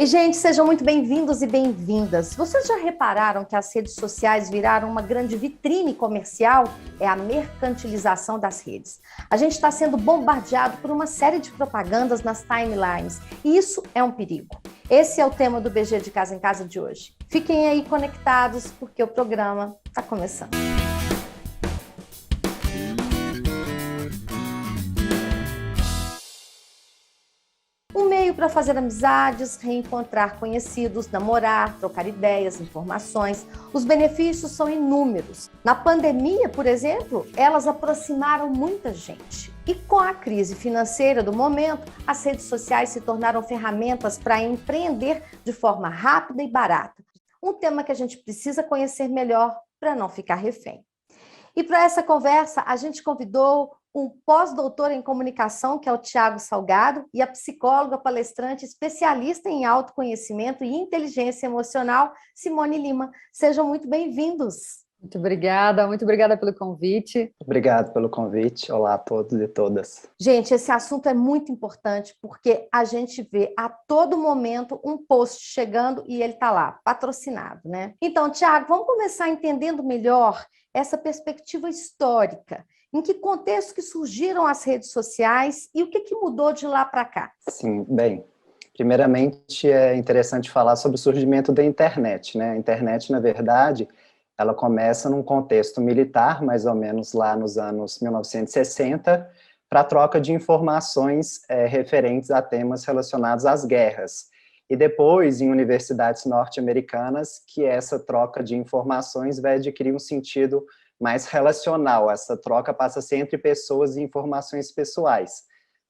E, gente, sejam muito bem-vindos e bem-vindas. Vocês já repararam que as redes sociais viraram uma grande vitrine comercial? É a mercantilização das redes. A gente está sendo bombardeado por uma série de propagandas nas timelines e isso é um perigo. Esse é o tema do BG de Casa em Casa de hoje. Fiquem aí conectados porque o programa está começando. Um meio para fazer amizades, reencontrar conhecidos, namorar, trocar ideias, informações. Os benefícios são inúmeros. Na pandemia, por exemplo, elas aproximaram muita gente. E com a crise financeira do momento, as redes sociais se tornaram ferramentas para empreender de forma rápida e barata. Um tema que a gente precisa conhecer melhor para não ficar refém. E para essa conversa, a gente convidou um pós-doutor em comunicação, que é o Thiago Salgado, e a psicóloga palestrante especialista em autoconhecimento e inteligência emocional, Simone Lima. Sejam muito bem-vindos. Muito obrigada pelo convite. Obrigado pelo convite. Olá a todos e todas. Gente, esse assunto é muito importante porque a gente vê a todo momento um post chegando e ele está lá, patrocinado, né? Então, Thiago, vamos começar entendendo melhor essa perspectiva histórica. Em que contexto que surgiram as redes sociais e o que mudou de lá para cá? Sim, bem, primeiramente é interessante falar sobre o surgimento da internet, né? A internet, na verdade, ela começa num contexto militar, mais ou menos lá nos anos 1960, para a troca de informações referentes a temas relacionados às guerras. E depois, em universidades norte-americanas, que essa troca de informações vai adquirir um sentido mais relacional. Essa troca passa a ser entre pessoas e informações pessoais.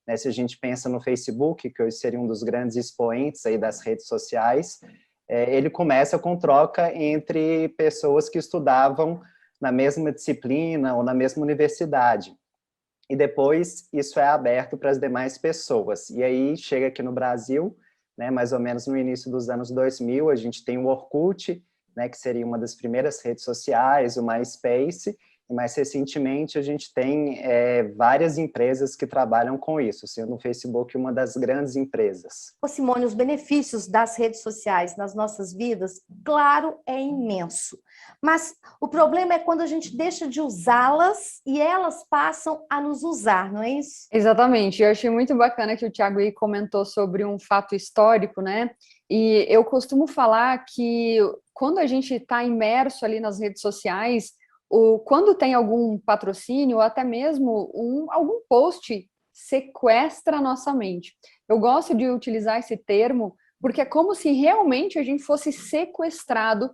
Né, se a gente pensa no Facebook, que hoje seria um dos grandes expoentes aí das redes sociais, ele começa com troca entre pessoas que estudavam na mesma disciplina ou na mesma universidade. E depois isso é aberto para as demais pessoas. E aí chega aqui no Brasil, né, mais ou menos no início dos anos 2000, a gente tem o Orkut, né, que seria uma das primeiras redes sociais, o MySpace, e mais recentemente a gente tem várias empresas que trabalham com isso, sendo o Facebook uma das grandes empresas. Ô Simone, os benefícios das redes sociais nas nossas vidas, claro, é imenso. Mas o problema é quando a gente deixa de usá-las e elas passam a nos usar, não é isso? Exatamente, eu achei muito bacana que o Thiago aí comentou sobre um fato histórico, né? E eu costumo falar que quando a gente está imerso ali nas redes sociais, quando tem algum patrocínio ou até mesmo algum post, sequestra a nossa mente. Eu gosto de utilizar esse termo porque é como se realmente a gente fosse sequestrado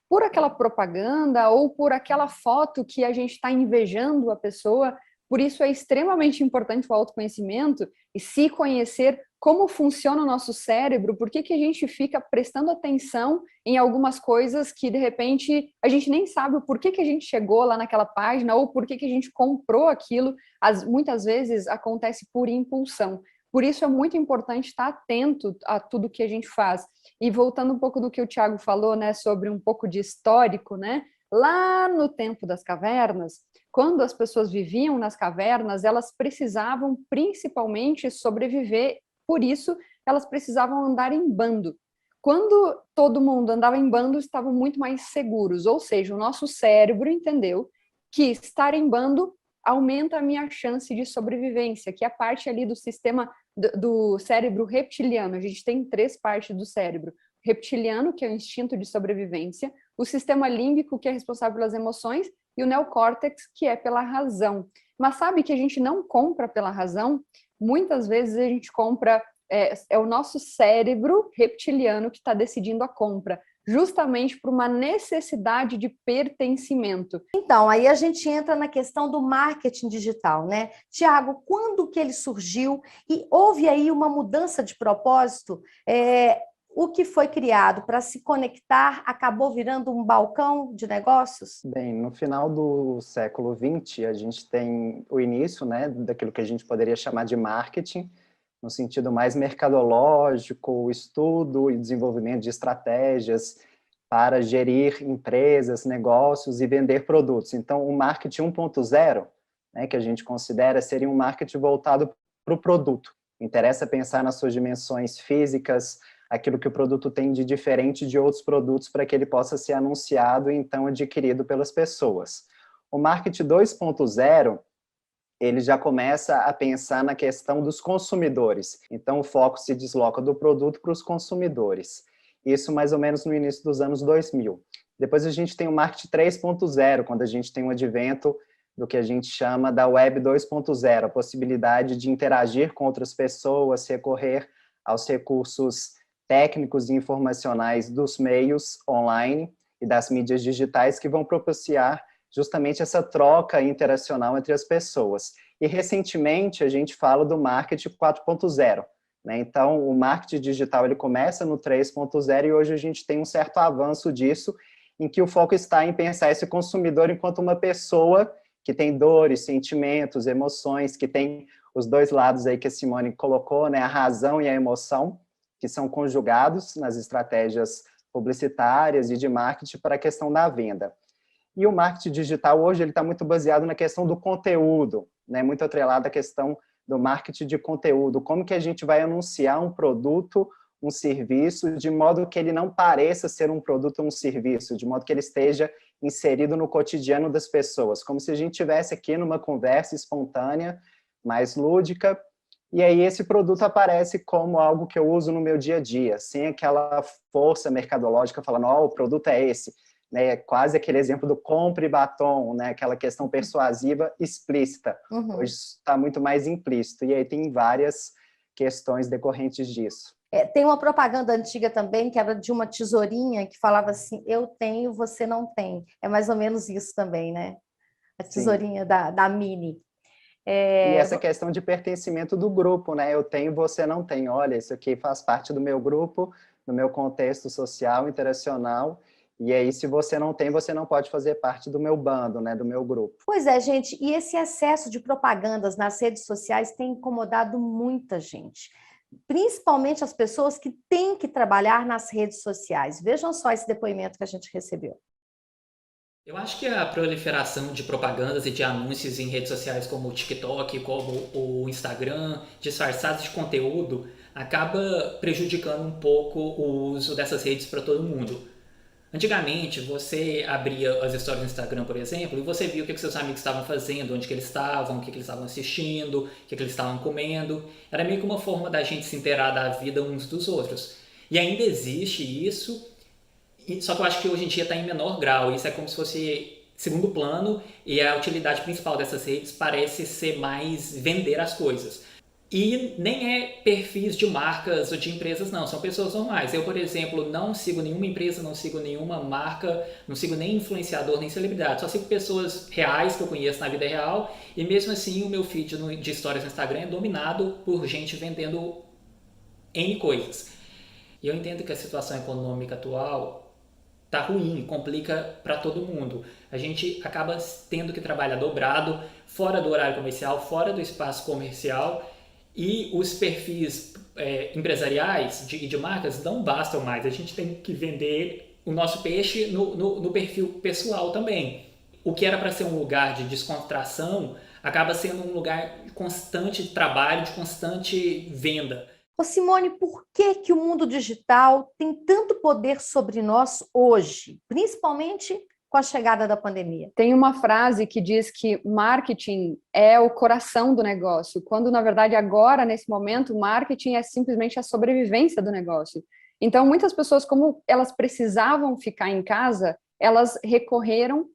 por aquela propaganda ou por aquela foto que a gente está invejando a pessoa. Por isso é extremamente importante o autoconhecimento e se conhecer como funciona o nosso cérebro, por que a gente fica prestando atenção em algumas coisas que, de repente, a gente nem sabe o porquê que a gente chegou lá naquela página ou por que a gente comprou aquilo. Muitas vezes acontece por impulsão. Por isso é muito importante estar atento a tudo que a gente faz. E voltando um pouco do que o Thiago falou, né, sobre um pouco de histórico, né? Lá no tempo das cavernas, quando as pessoas viviam nas cavernas, elas precisavam principalmente sobreviver, por isso elas precisavam andar em bando. Quando todo mundo andava em bando, estavam muito mais seguros, ou seja, o nosso cérebro entendeu que estar em bando aumenta a minha chance de sobrevivência, que é a parte ali do sistema do cérebro reptiliano. A gente tem 3 partes do cérebro. Reptiliano, que é o instinto de sobrevivência, o sistema límbico, que é responsável pelas emoções, e o neocórtex, que é pela razão. Mas sabe que a gente não compra pela razão? Muitas vezes a gente compra, é o nosso cérebro reptiliano que está decidindo a compra, justamente por uma necessidade de pertencimento. Então, aí a gente entra na questão do marketing digital, né? Tiago, quando que ele surgiu? E houve aí uma mudança de propósito? O que foi criado para se conectar acabou virando um balcão de negócios? Bem, no final do século XX, a gente tem o início, né, daquilo que a gente poderia chamar de marketing, no sentido mais mercadológico, o estudo e desenvolvimento de estratégias para gerir empresas, negócios e vender produtos. Então, o marketing 1.0, né, que a gente considera, seria um marketing voltado para o produto. Interessa pensar nas suas dimensões físicas, aquilo que o produto tem de diferente de outros produtos para que ele possa ser anunciado e então adquirido pelas pessoas. O marketing 2.0, ele já começa a pensar na questão dos consumidores. Então, o foco se desloca do produto para os consumidores. Isso mais ou menos no início dos anos 2000. Depois a gente tem o marketing 3.0, quando a gente tem um advento do que a gente chama da Web 2.0, a possibilidade de interagir com outras pessoas, recorrer aos recursos técnicos e informacionais dos meios online e das mídias digitais que vão propiciar justamente essa troca interacional entre as pessoas. E, recentemente, a gente fala do marketing 4.0, né? Então, o marketing digital ele começa no 3.0 e hoje a gente tem um certo avanço disso, em que o foco está em pensar esse consumidor enquanto uma pessoa que tem dores, sentimentos, emoções, que tem os dois lados aí que a Simone colocou, né? A razão e a emoção, que são conjugados nas estratégias publicitárias e de marketing para a questão da venda. E o marketing digital hoje ele está muito baseado na questão do conteúdo, né? Muito atrelado à questão do marketing de conteúdo. Como que a gente vai anunciar um produto, um serviço, de modo que ele não pareça ser um produto ou um serviço, de modo que ele esteja inserido no cotidiano das pessoas, como se a gente estivesse aqui numa conversa espontânea, mais lúdica, e aí esse produto aparece como algo que eu uso no meu dia a dia, sem aquela força mercadológica falando, o produto é esse, né? Quase aquele exemplo do compre batom, né? Aquela questão persuasiva explícita. Hoje está muito mais implícito, e aí tem várias questões decorrentes disso. Tem uma propaganda antiga também, que era de uma tesourinha, que falava assim, eu tenho, você não tem. É mais ou menos isso também, né? A tesourinha da Mini. E essa questão de pertencimento do grupo, né? Eu tenho, você não tem. Olha, isso aqui faz parte do meu grupo, do meu contexto social, interacional, e aí, se você não tem, você não pode fazer parte do meu bando, né? Do meu grupo. Pois é, gente, e esse excesso de propagandas nas redes sociais tem incomodado muita gente. Principalmente as pessoas que têm que trabalhar nas redes sociais. Vejam só esse depoimento que a gente recebeu. Eu acho que a proliferação de propagandas e de anúncios em redes sociais como o TikTok, como o Instagram, disfarçados de conteúdo, acaba prejudicando um pouco o uso dessas redes para todo mundo. Antigamente, você abria as histórias do Instagram, por exemplo, e você via o que seus amigos estavam fazendo, onde que eles estavam, o que eles estavam assistindo, o que eles estavam comendo. Era meio que uma forma da gente se inteirar da vida uns dos outros. E ainda existe isso, só que eu acho que hoje em dia está em menor grau. Isso é como se fosse segundo plano, e a utilidade principal dessas redes parece ser mais vender as coisas. E nem é perfis de marcas ou de empresas, não. São pessoas normais. Eu, por exemplo, não sigo nenhuma empresa, não sigo nenhuma marca, não sigo nem influenciador, nem celebridade. Só sigo pessoas reais que eu conheço na vida real. E mesmo assim, o meu feed de histórias no Instagram é dominado por gente vendendo N coisas. E eu entendo que a situação econômica atual tá ruim, complica para todo mundo. A gente acaba tendo que trabalhar dobrado, fora do horário comercial, fora do espaço comercial. E os perfis empresariais de marcas não bastam mais. A gente tem que vender o nosso peixe no perfil pessoal também. O que era para ser um lugar de descontração acaba sendo um lugar de constante trabalho, de constante venda. Ô Simone, por que o mundo digital tem tanto poder sobre nós hoje, principalmente com a chegada da pandemia? Tem uma frase que diz que marketing é o coração do negócio, quando, na verdade, agora, nesse momento, marketing é simplesmente a sobrevivência do negócio. Então, muitas pessoas, como elas precisavam ficar em casa, elas recorreram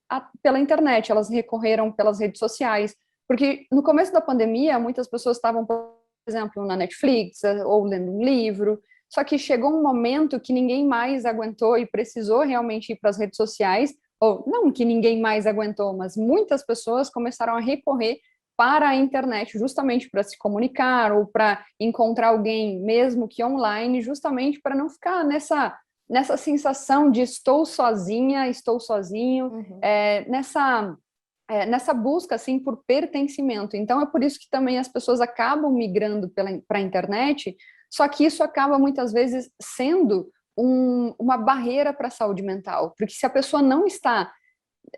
pela internet, elas recorreram pelas redes sociais, porque no começo da pandemia, muitas pessoas estavam, por exemplo, na Netflix, ou lendo um livro, só que chegou um momento que ninguém mais aguentou e precisou realmente ir para as redes sociais, ou não que ninguém mais aguentou, mas muitas pessoas começaram a recorrer para a internet justamente para se comunicar ou para encontrar alguém, mesmo que online, justamente para não ficar nessa sensação de estou sozinha, estou sozinho, nessa busca assim por pertencimento. Então é por isso que também as pessoas acabam migrando para a internet, só que isso acaba muitas vezes sendo uma barreira para a saúde mental, porque se a pessoa não está,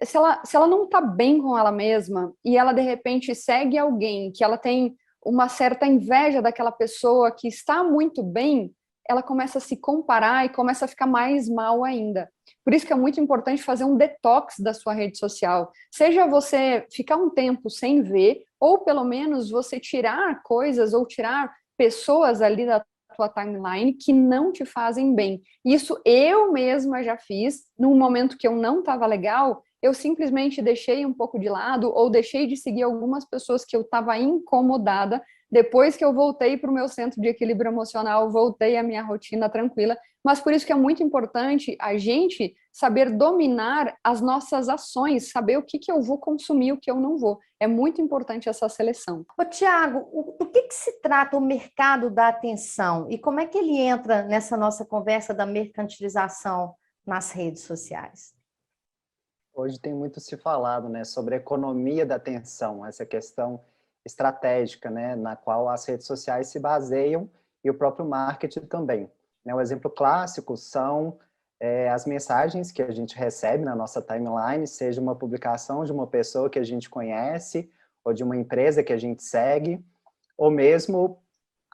se ela não está bem com ela mesma e ela de repente segue alguém que ela tem uma certa inveja daquela pessoa que está muito bem, ela começa a se comparar e começa a ficar mais mal ainda. Por isso que é muito importante fazer um detox da sua rede social. Seja você ficar um tempo sem ver, ou pelo menos você tirar coisas ou tirar pessoas ali da tua timeline que não te fazem bem. Isso eu mesma já fiz, num momento que eu não estava legal, eu simplesmente deixei um pouco de lado ou deixei de seguir algumas pessoas que eu estava incomodada. Depois que eu voltei para o meu centro de equilíbrio emocional, voltei à minha rotina tranquila, mas por isso que é muito importante a gente saber dominar as nossas ações, saber o que eu vou consumir, o que eu não vou. É muito importante essa seleção. Ô, Tiago, do que se trata o mercado da atenção e como é que ele entra nessa nossa conversa da mercantilização nas redes sociais? Hoje tem muito se falado, né, sobre a economia da atenção, essa questão estratégica, né, na qual as redes sociais se baseiam e o próprio marketing também. Né, o exemplo clássico são as mensagens que a gente recebe na nossa timeline, seja uma publicação de uma pessoa que a gente conhece ou de uma empresa que a gente segue, ou mesmo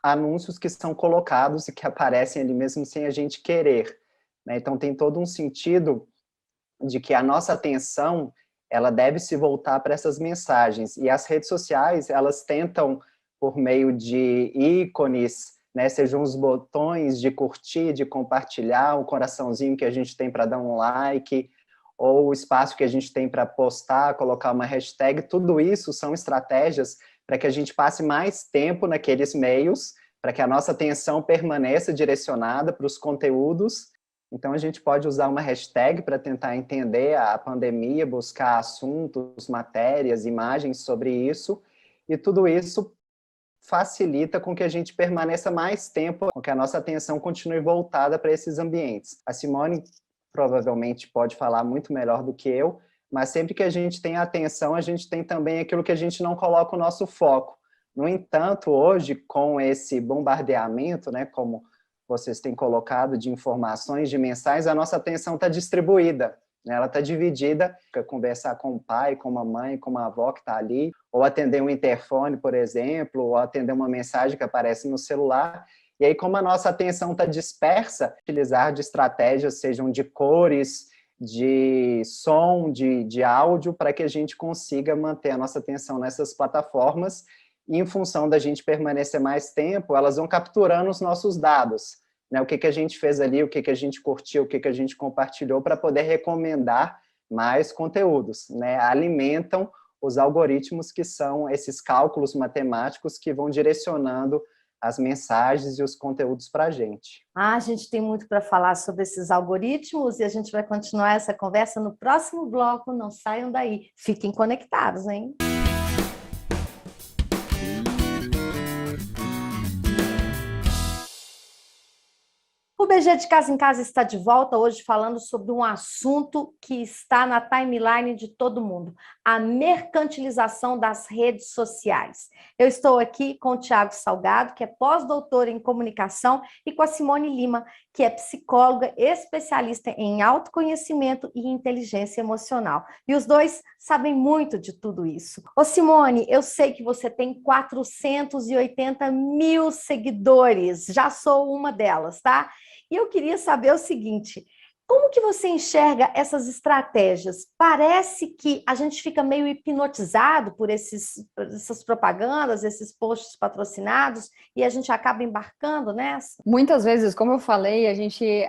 anúncios que são colocados e que aparecem ali mesmo sem a gente querer. Né? Então tem todo um sentido de que a nossa atenção ela deve se voltar para essas mensagens. E as redes sociais, elas tentam, por meio de ícones, né, sejam os botões de curtir, de compartilhar, o coraçãozinho que a gente tem para dar um like, ou o espaço que a gente tem para postar, colocar uma hashtag, tudo isso são estratégias para que a gente passe mais tempo naqueles meios, para que a nossa atenção permaneça direcionada para os conteúdos. Então, a gente pode usar uma hashtag para tentar entender a pandemia, buscar assuntos, matérias, imagens sobre isso, e tudo isso facilita com que a gente permaneça mais tempo, com que a nossa atenção continue voltada para esses ambientes. A Simone provavelmente pode falar muito melhor do que eu, mas sempre que a gente tem atenção, a gente tem também aquilo que a gente não coloca o nosso foco. No entanto, hoje, com esse bombardeamento, né, como vocês têm colocado, de informações, de mensagens, a nossa atenção está distribuída, né? Ela está dividida, conversar com o pai, com a mãe, com a avó que está ali, ou atender um interfone, por exemplo, ou atender uma mensagem que aparece no celular. E aí, como a nossa atenção está dispersa, utilizar de estratégias, sejam de cores, de som, de áudio, para que a gente consiga manter a nossa atenção nessas plataformas. E em função da gente permanecer mais tempo, elas vão capturando os nossos dados, né? O que a gente fez ali, o que a gente curtiu, o que a gente compartilhou, para poder recomendar mais conteúdos, né? Alimentam os algoritmos, que são esses cálculos matemáticos que vão direcionando as mensagens e os conteúdos para a gente. A gente tem muito para falar sobre esses algoritmos e a gente vai continuar essa conversa no próximo bloco. Não saiam daí, fiquem conectados, hein? O BG de Casa em Casa está de volta hoje falando sobre um assunto que está na timeline de todo mundo, a mercantilização das redes sociais. Eu estou aqui com o Tiago Salgado, que é pós-doutor em comunicação, e com a Simone Lima, que é psicóloga especialista em autoconhecimento e inteligência emocional. E os dois sabem muito de tudo isso. Ô Simone, eu sei que você tem 480 mil seguidores, já sou uma delas, tá? E eu queria saber o seguinte, como que você enxerga essas estratégias? Parece que a gente fica meio hipnotizado por essas propagandas, esses posts patrocinados, e a gente acaba embarcando nessa? Muitas vezes, como eu falei,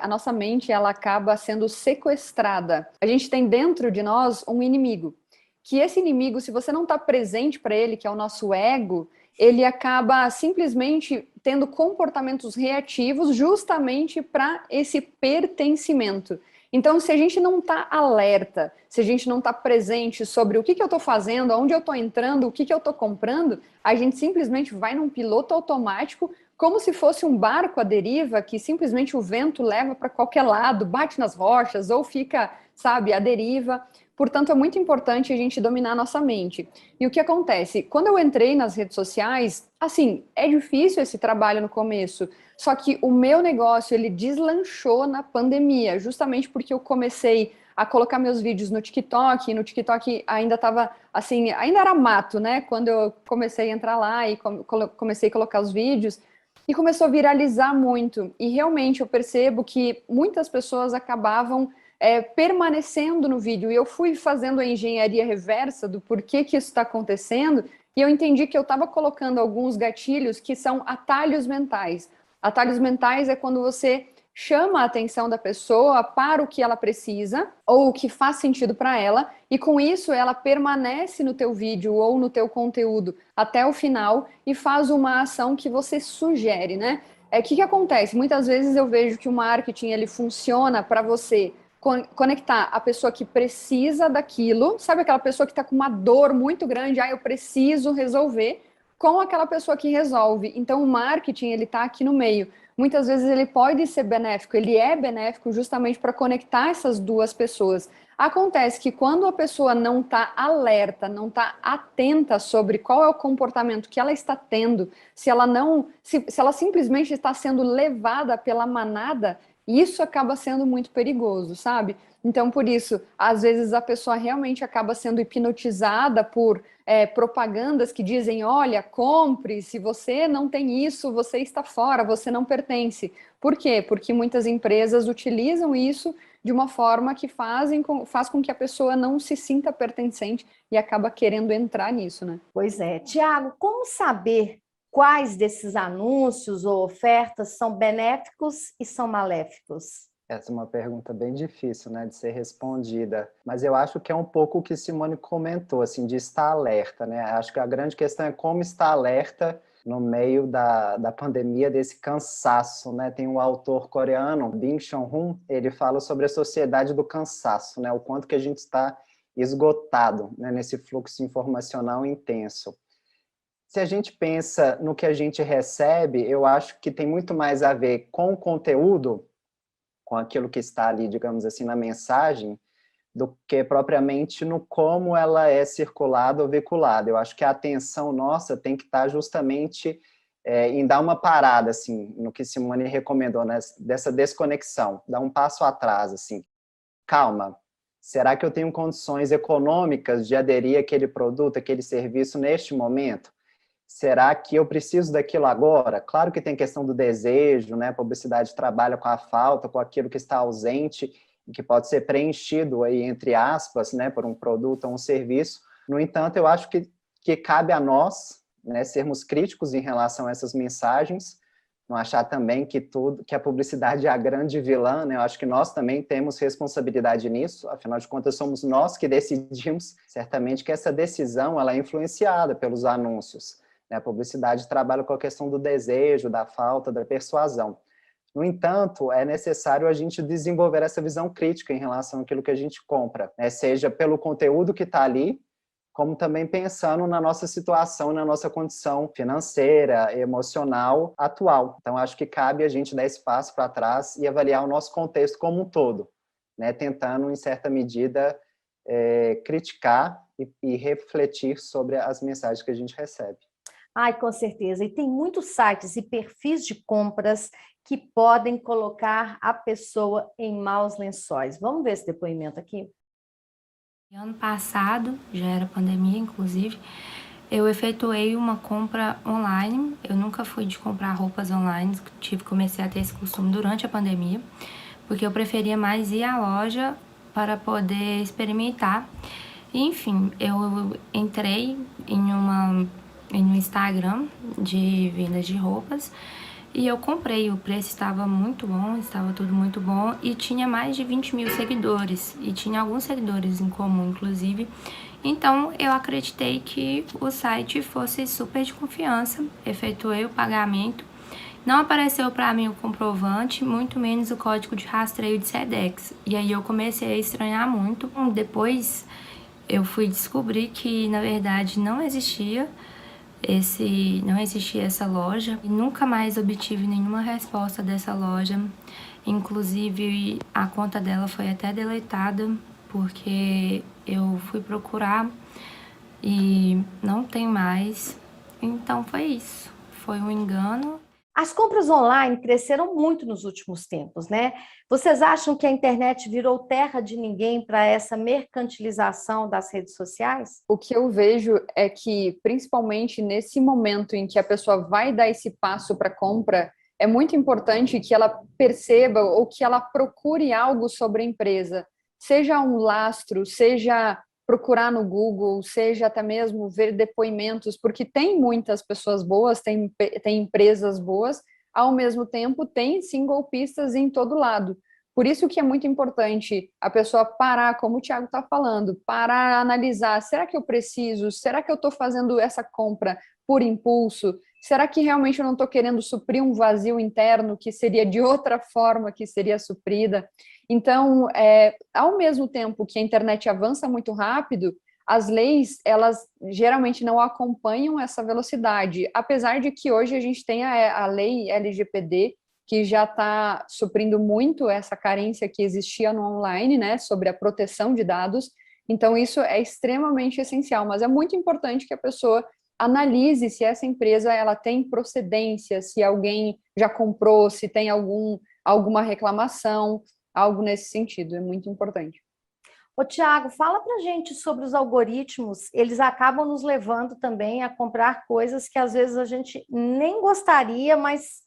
a nossa mente ela acaba sendo sequestrada. A gente tem dentro de nós um inimigo, que esse inimigo, se você não está presente para ele, que é o nosso ego, ele acaba simplesmente tendo comportamentos reativos justamente para esse pertencimento. Então, se a gente não está alerta, se a gente não está presente sobre o que eu estou fazendo, onde eu estou entrando, o que eu estou comprando, a gente simplesmente vai num piloto automático, como se fosse um barco à deriva, que simplesmente o vento leva para qualquer lado, bate nas rochas ou fica, sabe, à deriva. Portanto, é muito importante a gente dominar a nossa mente. E o que acontece? Quando eu entrei nas redes sociais, assim, é difícil esse trabalho no começo, só que o meu negócio, ele deslanchou na pandemia, justamente porque eu comecei a colocar meus vídeos no TikTok, e no TikTok ainda estava, assim, ainda era mato, né? Quando eu comecei a entrar lá e comecei a colocar os vídeos. e começou a viralizar muito. E realmente eu percebo que muitas pessoas acabavam permanecendo no vídeo. E eu fui fazendo a engenharia reversa do porquê que isso está acontecendo, e eu entendi que eu estava colocando alguns gatilhos que são atalhos mentais. Atalhos mentais é quando você chama a atenção da pessoa para o que ela precisa ou o que faz sentido para ela, e com isso ela permanece no teu vídeo ou no teu conteúdo até o final e faz uma ação que você sugere, né? O que acontece? Muitas vezes eu vejo que o marketing ele funciona para você conectar a pessoa que precisa daquilo, sabe aquela pessoa que está com uma dor muito grande, eu preciso resolver, com aquela pessoa que resolve. Então o marketing ele está aqui no meio. Muitas vezes ele pode ser benéfico, ele é benéfico justamente para conectar essas duas pessoas. Acontece que quando a pessoa não está alerta, não está atenta sobre qual é o comportamento que ela está tendo, se ela simplesmente está sendo levada pela manada, isso acaba sendo muito perigoso, sabe? Então, por isso, às vezes a pessoa realmente acaba sendo hipnotizada por propagandas que dizem, olha, compre, se você não tem isso, você está fora, você não pertence. Por quê? Porque muitas empresas utilizam isso de uma forma que faz com que a pessoa não se sinta pertencente e acaba querendo entrar nisso, né? Pois é. Tiago, como saber quais desses anúncios ou ofertas são benéficos e são maléficos? Essa é uma pergunta bem difícil, né, de ser respondida, mas eu acho que é um pouco o que Simone comentou, assim, de estar alerta, né? Acho que a grande questão é como estar alerta no meio da pandemia, desse cansaço, né? Tem um autor coreano, Byung Chul Han, ele fala sobre a sociedade do cansaço, né? O quanto que a gente está esgotado, né, nesse fluxo informacional intenso. Se a gente pensa no que a gente recebe, eu acho que tem muito mais a ver com o conteúdo, com aquilo que está ali, digamos assim, na mensagem, do que propriamente no como ela é circulada ou veiculada. Eu acho que a atenção nossa tem que estar justamente em dar uma parada, assim, no que Simone recomendou, né, dessa desconexão, dar um passo atrás, assim. Calma, será que eu tenho condições econômicas de aderir àquele produto, àquele serviço neste momento? Será que eu preciso daquilo agora? Claro que tem questão do desejo, né? A publicidade trabalha com a falta, com aquilo que está ausente e que pode ser preenchido aí, entre aspas, né, por um produto ou um serviço. No entanto, eu acho que cabe a nós, né, sermos críticos em relação a essas mensagens, não achar também que a publicidade é a grande vilã, né? Eu acho que nós também temos responsabilidade nisso, afinal de contas somos nós que decidimos, certamente que essa decisão ela é influenciada pelos anúncios. A publicidade trabalha com a questão do desejo, da falta, da persuasão. No entanto, é necessário a gente desenvolver essa visão crítica em relação àquilo que a gente compra, né? Seja pelo conteúdo que está ali, como também pensando na nossa situação, na nossa condição financeira, emocional, atual. Então, acho que cabe a gente dar espaço para trás e avaliar o nosso contexto como um todo, né? Tentando, em certa medida, criticar e refletir sobre as mensagens que a gente recebe. Ai, com certeza. E tem muitos sites e perfis de compras que podem colocar a pessoa em maus lençóis. Vamos ver esse depoimento aqui? Ano passado, já era pandemia, inclusive, eu efetuei uma compra online. Eu nunca fui de comprar roupas online, comecei a ter esse costume durante a pandemia, porque eu preferia mais ir à loja para poder experimentar. Enfim, eu entrei em um Instagram de vendas de roupas e eu comprei. O preço estava muito bom, estava tudo muito bom e tinha mais de 20 mil seguidores e tinha alguns seguidores em comum, inclusive. Então eu acreditei que o site fosse super de confiança, efetuei o pagamento. Não apareceu para mim o comprovante, muito menos o código de rastreio de Sedex. E aí eu comecei a estranhar muito. Depois eu fui descobrir que na verdade não existia essa loja e nunca mais obtive nenhuma resposta dessa loja. Inclusive a conta dela foi até deletada porque eu fui procurar e não tem mais. Então foi isso, foi um engano. As compras online cresceram muito nos últimos tempos, né? Vocês acham que a internet virou terra de ninguém para essa mercantilização das redes sociais? O que eu vejo é que, principalmente nesse momento em que a pessoa vai dar esse passo para compra, é muito importante que ela perceba ou que ela procure algo sobre a empresa, seja um lastro, seja procurar no Google, seja até mesmo ver depoimentos, porque tem muitas pessoas boas, tem empresas boas, ao mesmo tempo tem sim golpistas em todo lado. Por isso que é muito importante a pessoa parar, como o Thiago está falando, parar, analisar, será que eu preciso? Será que eu estou fazendo essa compra por impulso? Será que realmente eu não estou querendo suprir um vazio interno que seria de outra forma que seria suprida? Então, ao mesmo tempo que a internet avança muito rápido, as leis, elas geralmente não acompanham essa velocidade, apesar de que hoje a gente tem a lei LGPD, que já está suprindo muito essa carência que existia no online, né, sobre a proteção de dados. Então, isso é extremamente essencial, mas é muito importante que a pessoa analise se essa empresa ela tem procedência, se alguém já comprou, se tem alguma reclamação, algo nesse sentido, é muito importante. Ô, Thiago, fala pra gente sobre os algoritmos. Eles acabam nos levando também a comprar coisas que às vezes a gente nem gostaria, mas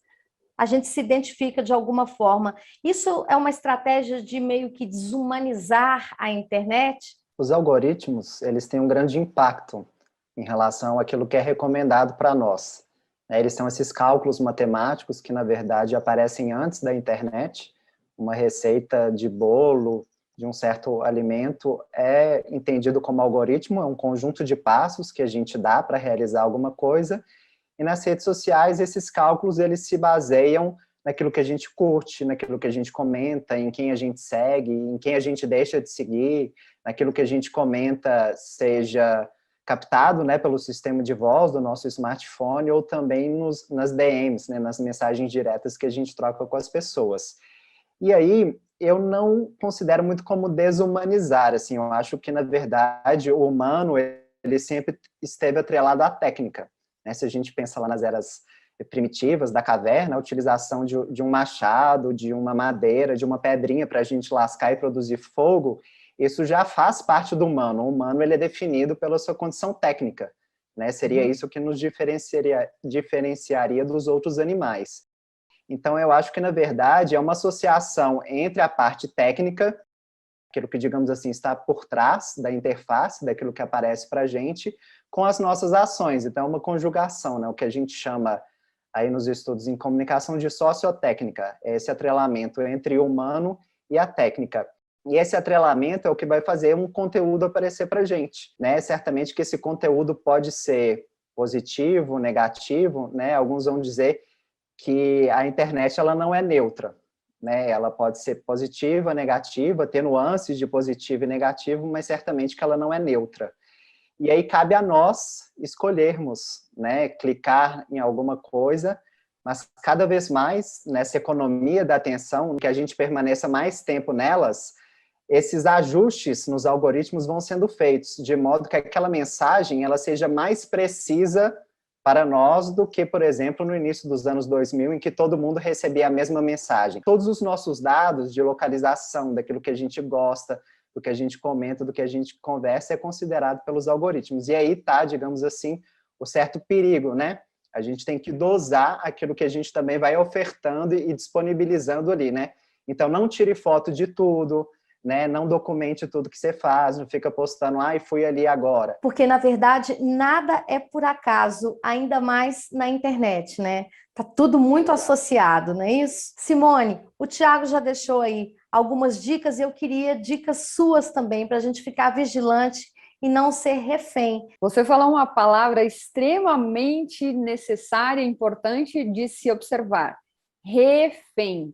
a gente se identifica de alguma forma. Isso é uma estratégia de meio que desumanizar a internet? Os algoritmos, eles têm um grande impacto em relação àquilo que é recomendado para nós. Eles são esses cálculos matemáticos que, na verdade, aparecem antes da internet. Uma receita de bolo, de um certo alimento, é entendido como algoritmo, é um conjunto de passos que a gente dá para realizar alguma coisa. E nas redes sociais, esses cálculos, eles se baseiam naquilo que a gente curte, naquilo que a gente comenta, em quem a gente segue, em quem a gente deixa de seguir, naquilo que a gente comenta seja captado, né, pelo sistema de voz do nosso smartphone ou também nas DMs, né, nas mensagens diretas que a gente troca com as pessoas. E aí, eu não considero muito como desumanizar, assim, eu acho que, na verdade, o humano, ele sempre esteve atrelado à técnica, né? Se a gente pensa lá nas eras primitivas da caverna, a utilização de um machado, de uma madeira, de uma pedrinha para a gente lascar e produzir fogo, isso já faz parte do humano. O humano, ele é definido pela sua condição técnica, né? Seria isso que nos diferenciaria dos outros animais. Então, eu acho que, na verdade, é uma associação entre a parte técnica, aquilo que, digamos assim, está por trás da interface, daquilo que aparece para a gente, com as nossas ações. Então, é uma conjugação, né? O que a gente chama, aí nos estudos em comunicação, de sociotécnica, é esse atrelamento entre o humano e a técnica. E esse atrelamento é o que vai fazer um conteúdo aparecer para a gente, né? Certamente que esse conteúdo pode ser positivo, negativo, né? Alguns vão dizer que a internet ela não é neutra, né? Ela pode ser positiva, negativa, ter nuances de positivo e negativo, mas certamente que ela não é neutra. E aí cabe a nós escolhermos, né? Clicar em alguma coisa, mas cada vez mais nessa economia da atenção, que a gente permaneça mais tempo nelas, esses ajustes nos algoritmos vão sendo feitos, de modo que aquela mensagem ela seja mais precisa para nós do que, por exemplo, no início dos anos 2000, em que todo mundo recebia a mesma mensagem. Todos os nossos dados de localização, daquilo que a gente gosta, do que a gente comenta, do que a gente conversa, é considerado pelos algoritmos. E aí está, digamos assim, o certo perigo, né? A gente tem que dosar aquilo que a gente também vai ofertando e disponibilizando ali, né? Então, não tire foto de tudo, né? Não documente tudo que você faz, não fica postando, ai, fui ali agora. Porque, na verdade, nada é por acaso, ainda mais na internet, né? Tá tudo muito associado, não é isso? Simone, o Thiago já deixou aí algumas dicas e eu queria dicas suas também, para a gente ficar vigilante e não ser refém. Você falou uma palavra extremamente necessária e importante de se observar. Refém.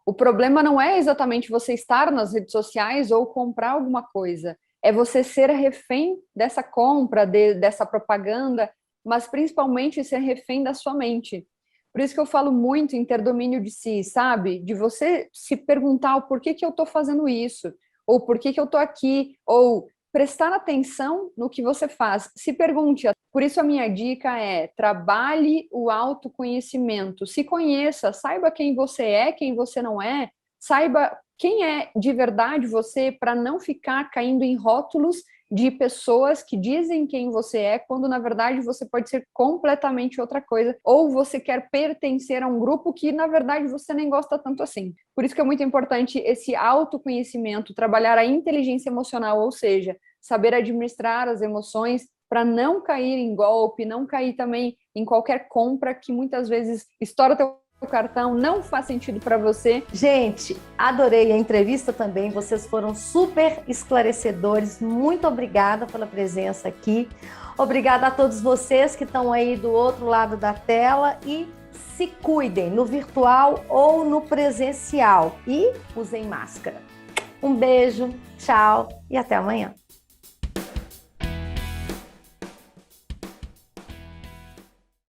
O problema não é exatamente você estar nas redes sociais ou comprar alguma coisa, é você ser refém dessa compra, dessa propaganda, mas principalmente ser refém da sua mente. Por isso que eu falo muito em ter domínio de si, sabe? De você se perguntar o porquê que eu estou fazendo isso, ou por que eu estou aqui, ou prestar atenção no que você faz. Se pergunte. Por isso a minha dica é: trabalhe o autoconhecimento. Se conheça, saiba quem você é, quem você não é, saiba quem é de verdade você, para não ficar caindo em rótulos de pessoas que dizem quem você é, quando na verdade você pode ser completamente outra coisa, ou você quer pertencer a um grupo que na verdade você nem gosta tanto assim. Por isso que é muito importante esse autoconhecimento, trabalhar a inteligência emocional, ou seja, saber administrar as emoções para não cair em golpe, não cair também em qualquer compra que muitas vezes estoura teu cartão, não faz sentido para você. Gente, adorei a entrevista também, vocês foram super esclarecedores, muito obrigada pela presença aqui, obrigada a todos vocês que estão aí do outro lado da tela e se cuidem no virtual ou no presencial e usem máscara. Um beijo, tchau e até amanhã.